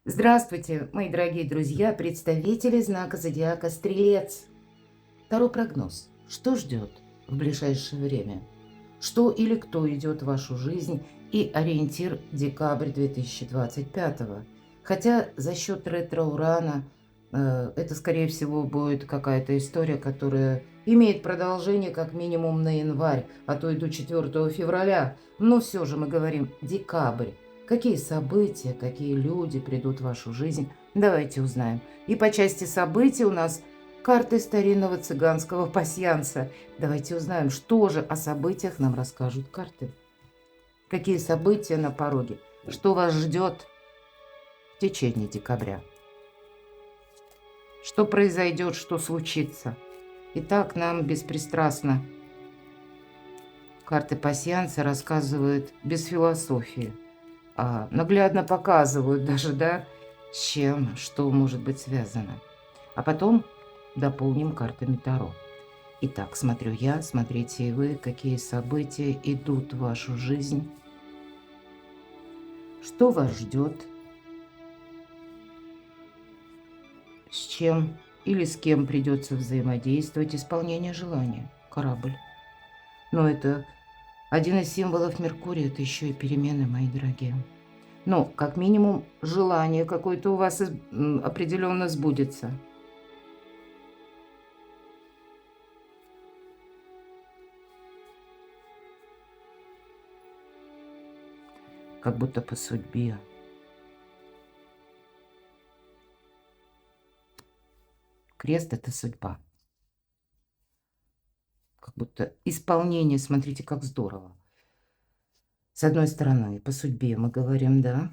Здравствуйте, мои дорогие друзья, представители знака зодиака Стрелец. Второй прогноз. Что ждет в ближайшее время? Что или кто идет в вашу жизнь и ориентир декабрь 2025? Хотя за счет ретро-урана это, скорее всего, будет какая-то история, которая имеет продолжение как минимум на январь, а то и до 4 февраля. Но все же мы говорим декабрь. Какие события, какие люди придут в вашу жизнь, давайте узнаем. И по части событий у нас карты старинного цыганского пасьянса. Давайте узнаем, что же о событиях нам расскажут карты. Какие события на пороге? Что вас ждет в течение декабря? Что произойдет, что случится? Итак, нам беспристрастно карты пасьянса рассказывают без философии, а наглядно показывают даже, да, с чем, что может быть связано. А потом дополним картами Таро. Итак, смотрю я, смотрите и вы, какие события идут в вашу жизнь, что вас ждет, с чем или с кем придется взаимодействовать, исполнение желания, корабль. Но это один из символов Меркурия, это еще и перемены, мои дорогие. Но, как минимум, желание какое-то у вас определенно сбудется. Как будто по судьбе. Крест – это судьба. Как будто исполнение, смотрите, как здорово. С одной стороны, по судьбе мы говорим, да,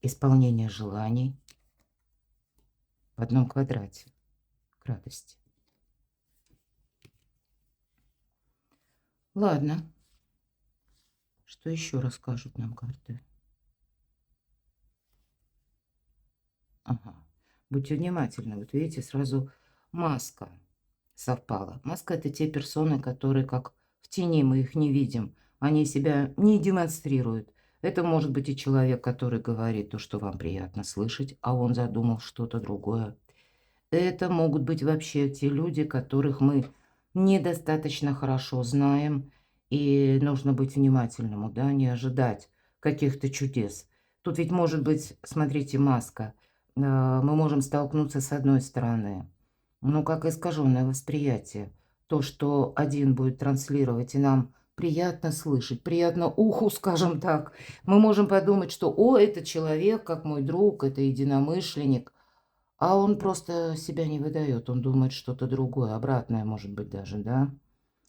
исполнение желаний в одном квадрате к радости. Ладно, что еще расскажут нам карты? Ага, будьте внимательны, вот видите, сразу маска совпала. Маска – это те персоны, которые как в тени, мы их не видим, они себя не демонстрируют. Это может быть и человек, который говорит то, что вам приятно слышать, а он задумал что-то другое. Это могут быть вообще те люди, которых мы недостаточно хорошо знаем, и нужно быть внимательному, да, не ожидать каких-то чудес. Тут ведь может быть, смотрите, маска. Мы можем столкнуться с одной стороны, ну, как искаженное восприятие. То, что один будет транслировать, и нам приятно слышать, приятно уху, скажем так. Мы можем подумать, что, о, это человек, как мой друг, это единомышленник, а он просто себя не выдает, он думает что-то другое, обратное, может быть, даже, да?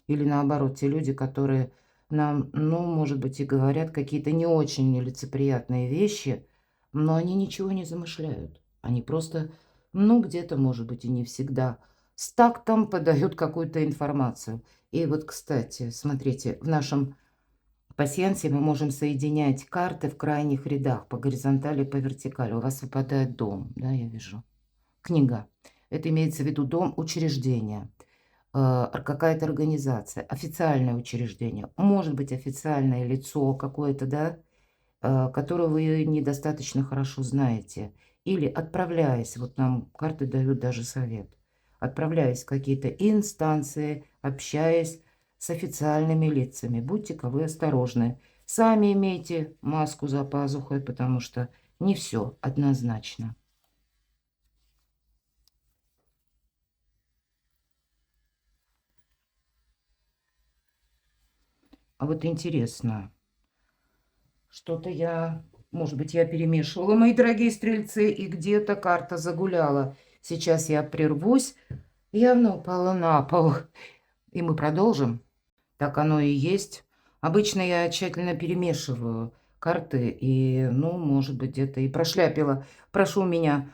Или наоборот, те люди, которые нам, ну, может быть, и говорят какие-то не очень нелицеприятные вещи, но они ничего не замышляют. Они просто, ну, где-то, может быть, и не всегда с тактом подают какую-то информацию. И вот, кстати, смотрите, в нашем пасьянсе мы можем соединять карты в крайних рядах по горизонтали и по вертикали. У вас выпадает дом, да, я вижу. Книга. Это имеется в виду дом, учреждение, какая-то организация, официальное учреждение. Может быть, официальное лицо какое-то, да, которое вы недостаточно хорошо знаете. Или отправляясь, вот нам карты дают даже совет, отправляясь в какие-то инстанции, общаясь с официальными лицами. Будьте-ка вы осторожны. Сами имейте маску за пазухой, потому что не все однозначно. А вот интересно, что-то я, может быть, я перемешивала, мои дорогие стрельцы, и где-то карта загуляла. Сейчас я прервусь, явно упала на пол. И мы продолжим. Так оно и есть. Обычно я тщательно перемешиваю карты и, ну, может быть, где-то и прошляпила. Прошу меня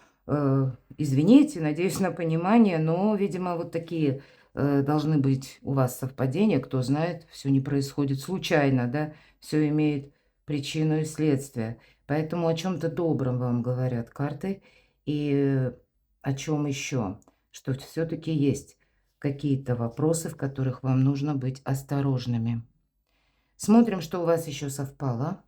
извините, надеюсь на понимание, но, видимо, вот такие должны быть у вас совпадения. Кто знает, все не происходит случайно, да, все имеет причину и следствие. Поэтому о чем-то добром вам говорят карты. И о чем еще? Что все-таки есть какие-то вопросы, в которых вам нужно быть осторожными. Смотрим, что у вас еще совпало.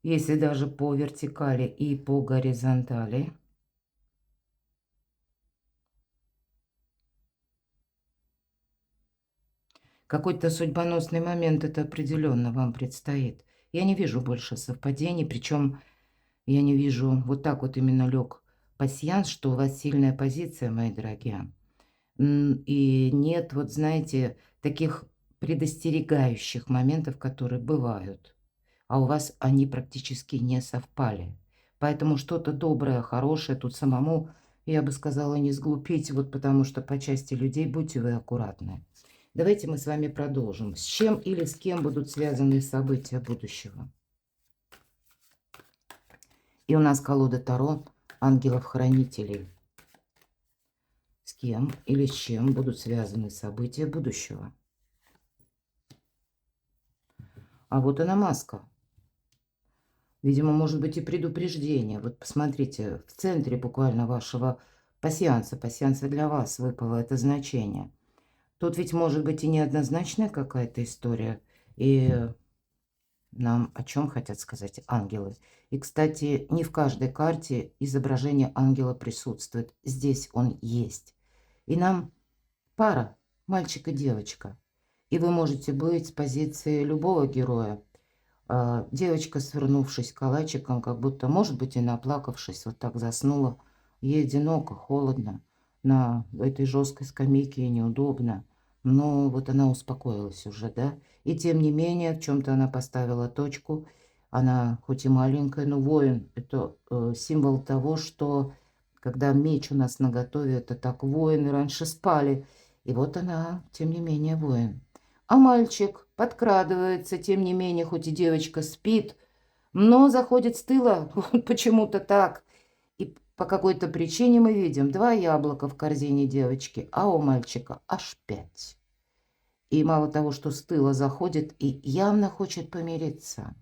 если даже по вертикали и по горизонтали. Какой-то судьбоносный момент это определенно вам предстоит. Я не вижу больше совпадений, причем я не вижу, вот так вот именно лег пасьянс, что у вас сильная позиция, мои дорогие. И нет, вот знаете, таких предостерегающих моментов, которые бывают, а у вас они практически не совпали. Поэтому что-то доброе, хорошее тут самому, я бы сказала, не сглупить, вот потому что по части людей будьте вы аккуратны. Давайте мы с вами продолжим. С чем или с кем будут связаны события будущего? И у нас колода Таро ангелов-хранителей. С кем или с чем будут связаны события будущего? А вот она маска. Видимо, может быть и предупреждение. Вот посмотрите, в центре буквально вашего пасьянса, пасьянса для вас выпало это значение. Тут ведь может быть и неоднозначная какая-то история. И нам о чем хотят сказать ангелы. И, кстати, не в каждой карте изображение ангела присутствует. Здесь он есть. И нам пара, мальчик и девочка. И вы можете быть с позиции любого героя. Девочка, свернувшись калачиком, как будто, может быть, и наплакавшись, вот так заснула. Ей одиноко, холодно, на этой жесткой скамейке ей неудобно. Но вот она успокоилась уже, да? И тем не менее, в чем-то она поставила точку. Она хоть и маленькая, но воин. Это символ того, что когда меч у нас наготове, это так воины раньше спали. И вот она, тем не менее, воин. А мальчик подкрадывается, тем не менее, хоть и девочка спит, но заходит с тыла, почему-то так. И по какой-то причине мы видим 2 яблока в корзине девочки, а у мальчика аж 5. И мало того, что с тыла заходит и явно хочет помириться.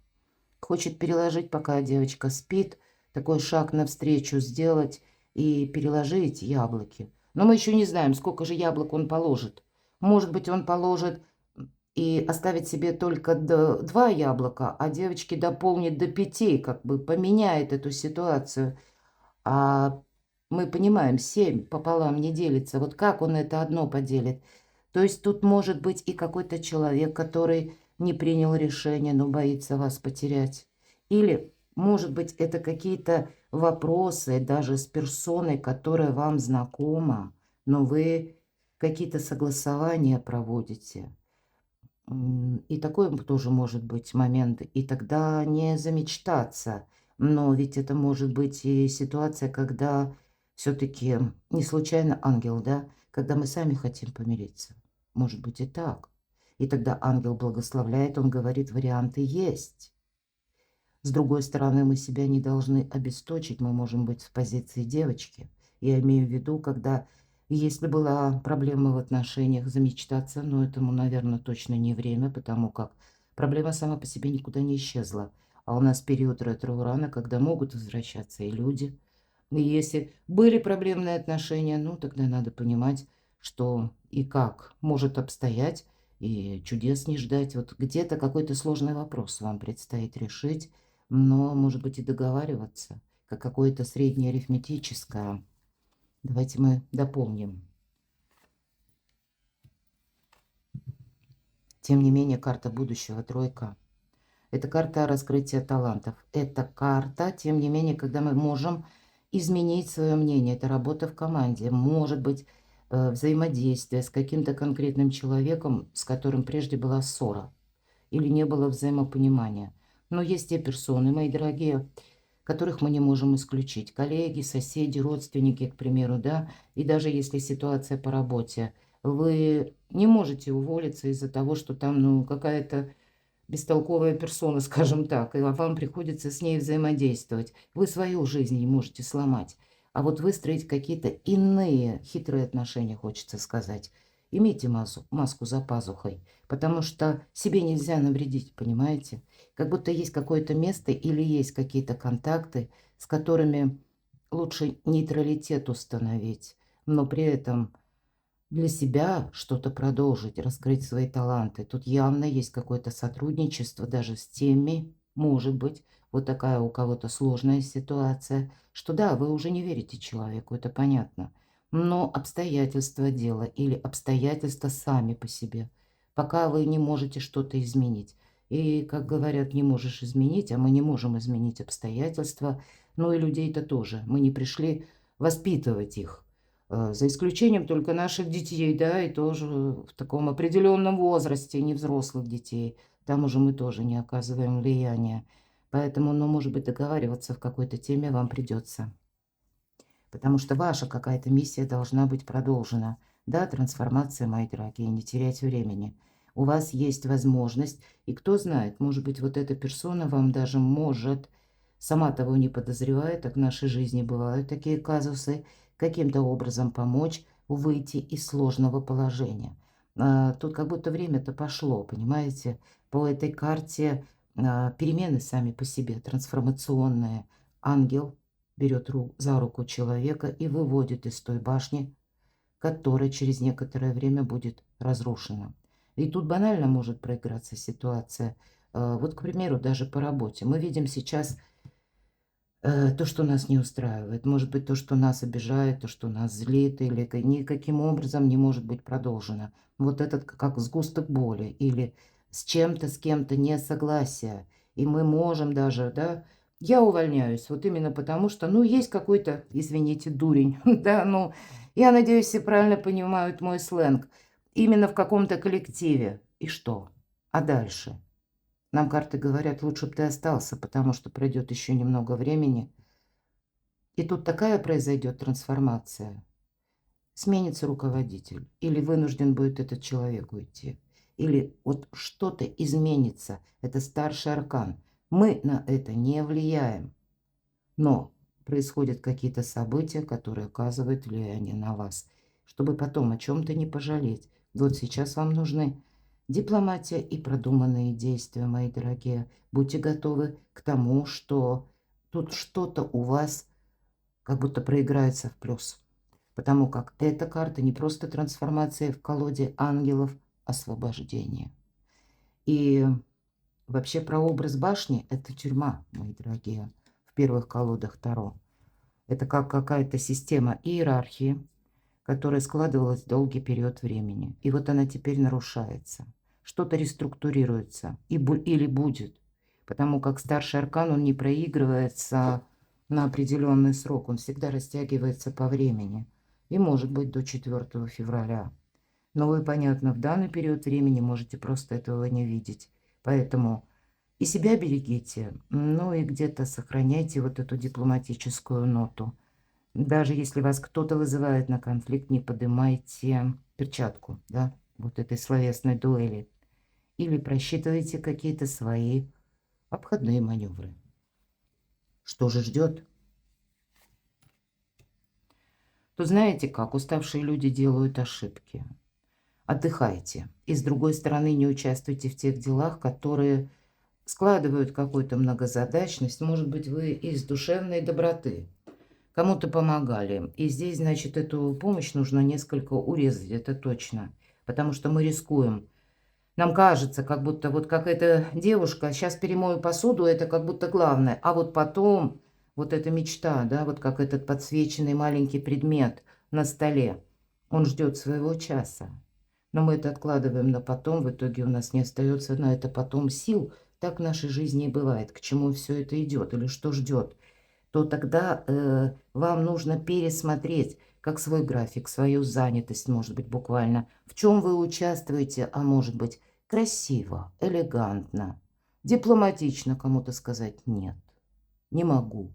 Хочет переложить, пока девочка спит, такой шаг навстречу сделать и переложить яблоки. Но мы еще не знаем, сколько же яблок он положит. Может быть, он положит и оставит себе только 2 яблока, а девочке дополнит до 5, как бы поменяет эту ситуацию. А мы понимаем, 7 пополам не делится. Вот как он это одно поделит? То есть тут может быть и какой-то человек, который не принял решение, но боится вас потерять. Или, может быть, это какие-то вопросы даже с персоной, которая вам знакома, но вы какие-то согласования проводите. И такой тоже может быть момент. И тогда не замечтаться. Но ведь это может быть и ситуация, когда все-таки не случайно ангел, да? Когда мы сами хотим помириться. Может быть и так. И тогда ангел благословляет, он говорит, варианты есть. С другой стороны, мы себя не должны обесточить, мы можем быть в позиции девочки. Я имею в виду, когда, если была проблема в отношениях, замечтаться, но этому, наверное, точно не время, потому как проблема сама по себе никуда не исчезла. А у нас период ретро-урана, когда могут возвращаться и люди. И если были проблемные отношения, ну, тогда надо понимать, что и как может обстоять, и чудес не ждать. Вот где-то какой-то сложный вопрос вам предстоит решить, но, может быть, и договариваться, как какое-то среднее арифметическое. Давайте мы дополним. Тем не менее, карта будущего, тройка. Это карта раскрытия талантов. Это карта, тем не менее, когда мы можем изменить свое мнение. Это работа в команде. Может быть, взаимодействие с каким-то конкретным человеком, с которым прежде была ссора или не было взаимопонимания. Но есть те персоны, мои дорогие, которых мы не можем исключить. Коллеги, соседи, родственники, к примеру, да. И даже если ситуация по работе, вы не можете уволиться из-за того, что там, ну, какая-то бестолковая персона, скажем так, и вам приходится с ней взаимодействовать. Вы свою жизнь не можете сломать. А вот выстроить какие-то иные хитрые отношения, хочется сказать. Имейте маску за пазухой, потому что себе нельзя навредить, понимаете? Как будто есть какое-то место или есть какие-то контакты, с которыми лучше нейтралитет установить, но при этом для себя что-то продолжить, раскрыть свои таланты. Тут явно есть какое-то сотрудничество даже с теми, может быть, вот такая у кого-то сложная ситуация, что да, вы уже не верите человеку, это понятно. Но обстоятельства дела или обстоятельства сами по себе, пока вы не можете что-то изменить. И, как говорят, не можешь изменить, а мы не можем изменить обстоятельства, ну и людей-то тоже. Мы не пришли воспитывать их. За исключением только наших детей, да, и тоже в таком определенном возрасте, не взрослых детей. Там уже мы тоже не оказываем влияния. Поэтому, ну, может быть, договариваться в какой-то теме вам придется. Потому что ваша какая-то миссия должна быть продолжена. Да, трансформация, мои дорогие, не терять времени. У вас есть возможность, и кто знает, может быть, вот эта персона вам даже может, сама того не подозревая, так в нашей жизни бывают такие казусы, каким-то образом помочь выйти из сложного положения. Тут как будто время-то пошло, понимаете? По этой карте перемены сами по себе, трансформационные. Ангел берет за руку человека и выводит из той башни, которая через некоторое время будет разрушена. И тут банально может проиграться ситуация. Вот, к примеру, даже по работе. Мы видим сейчас то, что нас не устраивает. Может быть, то, что нас обижает, то, что нас злит, или никаким образом не может быть продолжено. Вот этот как сгусток боли или с чем-то, с кем-то несогласие. И мы можем даже, да, я увольняюсь вот именно потому, что, ну, есть какой-то, извините, дурень, да, ну, я надеюсь, все правильно понимают мой сленг, именно в каком-то коллективе. И что? А дальше? Нам карты говорят, лучше бы ты остался, потому что пройдет еще немного времени. И тут такая произойдет трансформация. Сменится руководитель. Или вынужден будет этот человек уйти. Или вот что-то изменится. Это старший аркан. Мы на это не влияем. Но происходят какие-то события, которые оказывают влияние на вас. Чтобы потом о чем-то не пожалеть. Вот сейчас вам нужны дипломатия и продуманные действия, мои дорогие. Будьте готовы к тому, что тут что-то у вас как будто проиграется в плюс. Потому как эта карта не просто трансформация в колоде ангелов, освобождение. И вообще про образ башни – это тюрьма, мои дорогие, в первых колодах Таро. Это как какая-то система иерархии, которая складывалась долгий период времени. И вот она теперь нарушается. Что-то реструктурируется или будет. Потому как старший аркан, он не проигрывается на определенный срок. Он всегда растягивается по времени. И может быть до 4 февраля. Но вы, понятно, в данный период времени можете просто этого не видеть. Поэтому и себя берегите, ну и где-то сохраняйте вот эту дипломатическую ноту. Даже если вас кто-то вызывает на конфликт, не поднимайте перчатку, да, вот этой словесной дуэли. Или просчитывайте какие-то свои обходные маневры. Что же ждет? То знаете как, уставшие люди делают ошибки. Отдыхайте. И с другой стороны, не участвуйте в тех делах, которые складывают какую-то многозадачность. Может быть, вы из душевной доброты кому-то помогали. И здесь, значит, эту помощь нужно несколько урезать, это точно. Потому что мы рискуем. Нам кажется, как будто вот как эта девушка, сейчас перемою посуду, это как будто главное. А вот потом, вот эта мечта, да, вот как этот подсвеченный маленький предмет на столе, он ждет своего часа. Но мы это откладываем на потом, в итоге у нас не остается на это потом сил. Так в нашей жизни и бывает. К чему все это идет или что ждет? То тогда вам нужно пересмотреть, как свой график, свою занятость, может быть, буквально, в чем вы участвуете, а может быть, красиво, элегантно, дипломатично кому-то сказать «нет, не могу».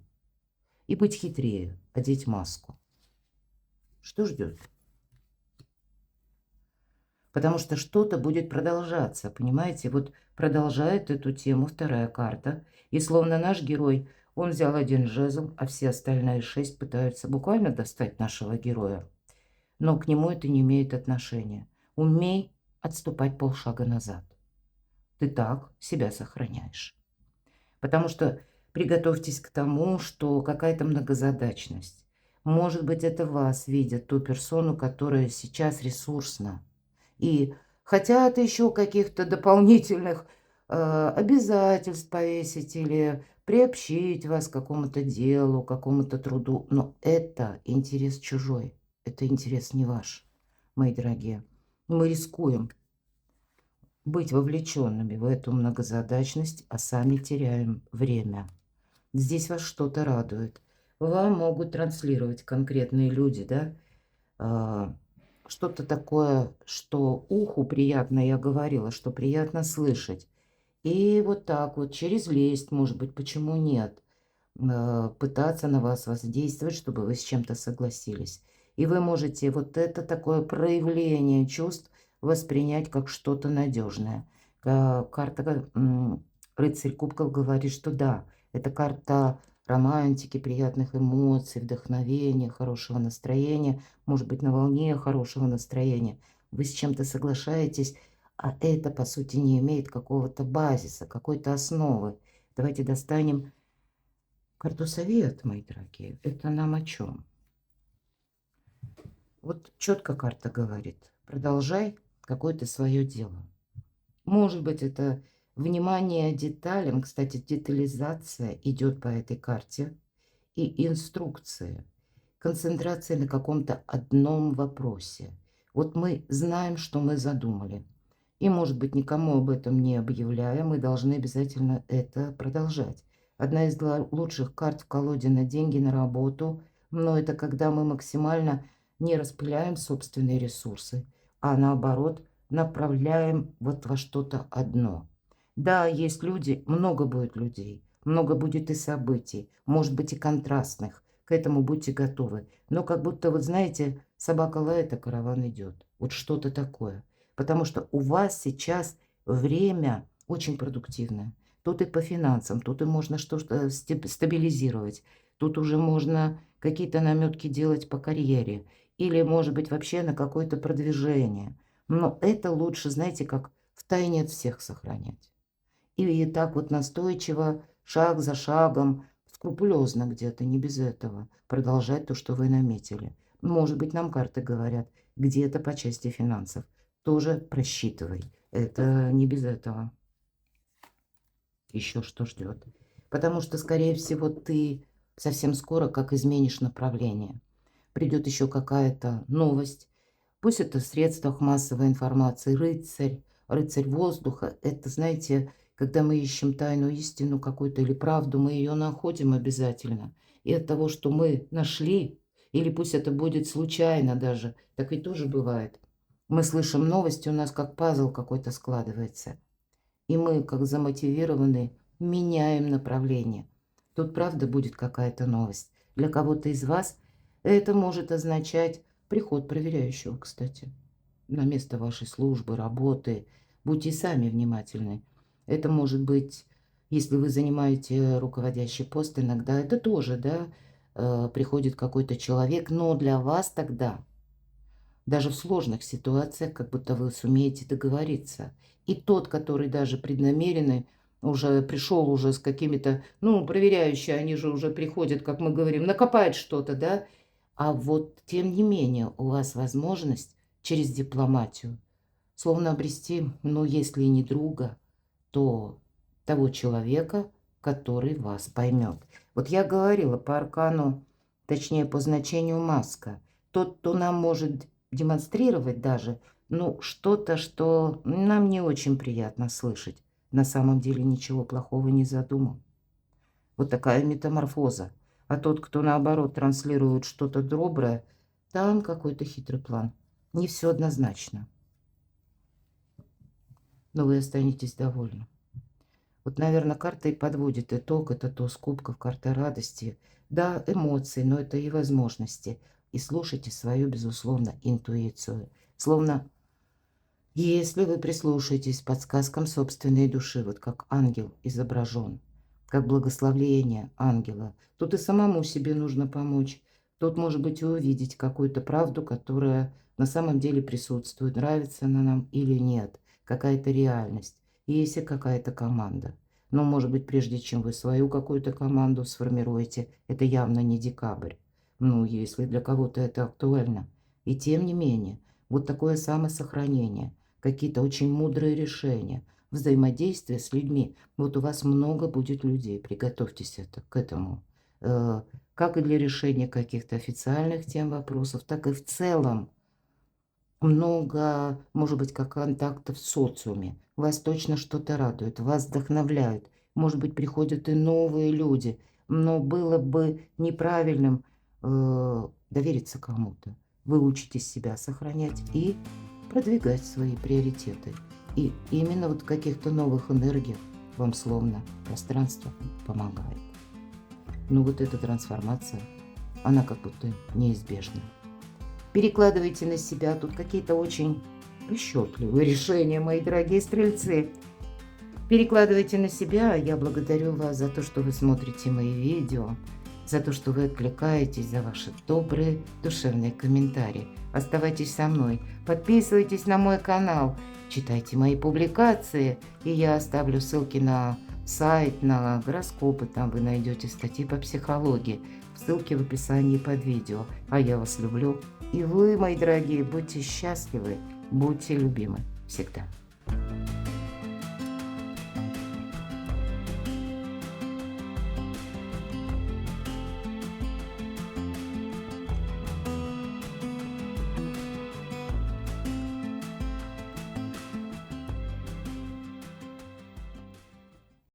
И быть хитрее, одеть маску. Что ждет? Потому что что-то будет продолжаться, понимаете? Вот продолжает эту тему вторая карта. И словно наш герой, он взял один жезл, а все остальные 6 пытаются буквально достать нашего героя. Но к нему это не имеет отношения. Умей отступать полшага назад. Ты так себя сохраняешь. Потому что приготовьтесь к тому, что какая-то многозадачность. Может быть, это вас видят, ту персону, которая сейчас ресурсна. И хотят еще каких-то дополнительных обязательств повесить или приобщить вас к какому-то делу, какому-то труду. Но это интерес чужой, это интерес не ваш, мои дорогие. Мы рискуем быть вовлеченными в эту многозадачность, а сами теряем время. Здесь вас что-то радует. Вам могут транслировать конкретные люди, да, а, что-то такое, что уху приятно, я говорила, что приятно слышать. И вот так вот, через лесть, может быть, почему нет, пытаться на вас воздействовать, чтобы вы с чем-то согласились. И вы можете вот это такое проявление чувств воспринять как что-то надежное. Карта «Рыцарь кубков» говорит, что да, это карта романтики, приятных эмоций, вдохновения, хорошего настроения, может быть, на волне хорошего настроения. Вы с чем-то соглашаетесь, а это, по сути, не имеет какого-то базиса, какой-то основы. Давайте достанем карту совет, мои дорогие. Это нам о чем? Вот четко карта говорит: продолжай какое-то свое дело. Может быть, это внимание деталям. Кстати, детализация идет по этой карте. И инструкции. Концентрация на каком-то одном вопросе. Вот мы знаем, что мы задумали. И, может быть, никому об этом не объявляя, мы должны обязательно это продолжать. Одна из лучших карт в колоде на деньги, на работу, но это когда мы максимально не распыляем собственные ресурсы, а наоборот направляем вот во что-то одно. Да, есть люди, много будет людей, много будет и событий, может быть, и контрастных. К этому будьте готовы. Но как будто, вот знаете, собака лает, а караван идет. Вот что-то такое. Потому что у вас сейчас время очень продуктивное. Тут и по финансам, тут и можно что-то стабилизировать. Тут уже можно какие-то наметки делать по карьере. Или, может быть, вообще на какое-то продвижение. Но это лучше, знаете, как в тайне от всех сохранять. И так вот настойчиво, шаг за шагом, скрупулезно где-то, не без этого, продолжать то, что вы наметили. Может быть, нам карты говорят, где-то по части финансов. Тоже просчитывай. Это не без этого. Еще что ждет. Потому что, скорее всего, ты совсем скоро как изменишь направление. Придет еще какая-то новость. Пусть это в средствах массовой информации. Рыцарь, рыцарь воздуха. Это, знаете, когда мы ищем тайную истину какую-то или правду, мы ее находим обязательно. И от того, что мы нашли, или пусть это будет случайно даже, так ведь тоже бывает. Мы слышим новости, у нас как пазл какой-то складывается. И мы, как замотивированные, меняем направление. Тут правда будет какая-то новость. Для кого-то из вас это может означать приход проверяющего, кстати, на место вашей службы, работы. Будьте сами внимательны. Это может быть, если вы занимаете руководящий пост, иногда это тоже, да, приходит какой-то человек, но для вас тогда даже в сложных ситуациях, как будто вы сумеете договориться. И тот, который даже преднамеренный, уже пришел уже с какими-то, ну, проверяющие, они же уже приходят, как мы говорим, накопать что-то, да. А вот, тем не менее, у вас возможность через дипломатию словно обрести, ну, если не друга, то того человека, который вас поймет. Вот я говорила по аркану, точнее по значению маска. Тот, кто нам может демонстрировать даже, ну, что-то, что нам не очень приятно слышать. На самом деле ничего плохого не задумал. Вот такая метаморфоза. А тот, кто наоборот транслирует что-то доброе, там какой-то хитрый план. Не все однозначно. Но вы останетесь довольны. Вот, наверное, карта и подводит итог. Это туз кубков, карта радости. Да, эмоции, но это и возможности. И слушайте свою, безусловно, интуицию. Словно, если вы прислушаетесь к подсказкам собственной души, вот как ангел изображен, как благословление ангела, тут и самому себе нужно помочь. Тут, может быть, и увидеть какую-то правду, которая на самом деле присутствует, нравится она нам или нет, какая-то реальность, есть и какая-то команда. Но, может быть, прежде чем вы свою какую-то команду сформируете, это явно не декабрь. Ну, если для кого-то это актуально. И тем не менее, вот такое самосохранение, какие-то очень мудрые решения, взаимодействия с людьми. Вот у вас много будет людей, приготовьтесь к этому. Э, Как и для решения каких-то официальных тем вопросов, так и в целом много, может быть, как контактов в социуме. Вас точно что-то радует, вас вдохновляют. Может быть, приходят и новые люди. Но было бы неправильным довериться кому-то. Вы учитесь себя сохранять и продвигать свои приоритеты. И именно вот в каких-то новых энергиях вам словно пространство помогает. Ну вот эта трансформация, она как будто неизбежна. Перекладывайте на себя тут какие-то очень расчетливые решения, мои дорогие стрельцы. Перекладывайте на себя. Я благодарю вас за то, что вы смотрите мои видео, за то, что вы откликаетесь, за ваши добрые душевные комментарии. Оставайтесь со мной, подписывайтесь на мой канал, читайте мои публикации, и я оставлю ссылки на сайт, на гороскопы, там вы найдете статьи по психологии, ссылки в описании под видео. А я вас люблю, и вы, мои дорогие, будьте счастливы, будьте любимы всегда.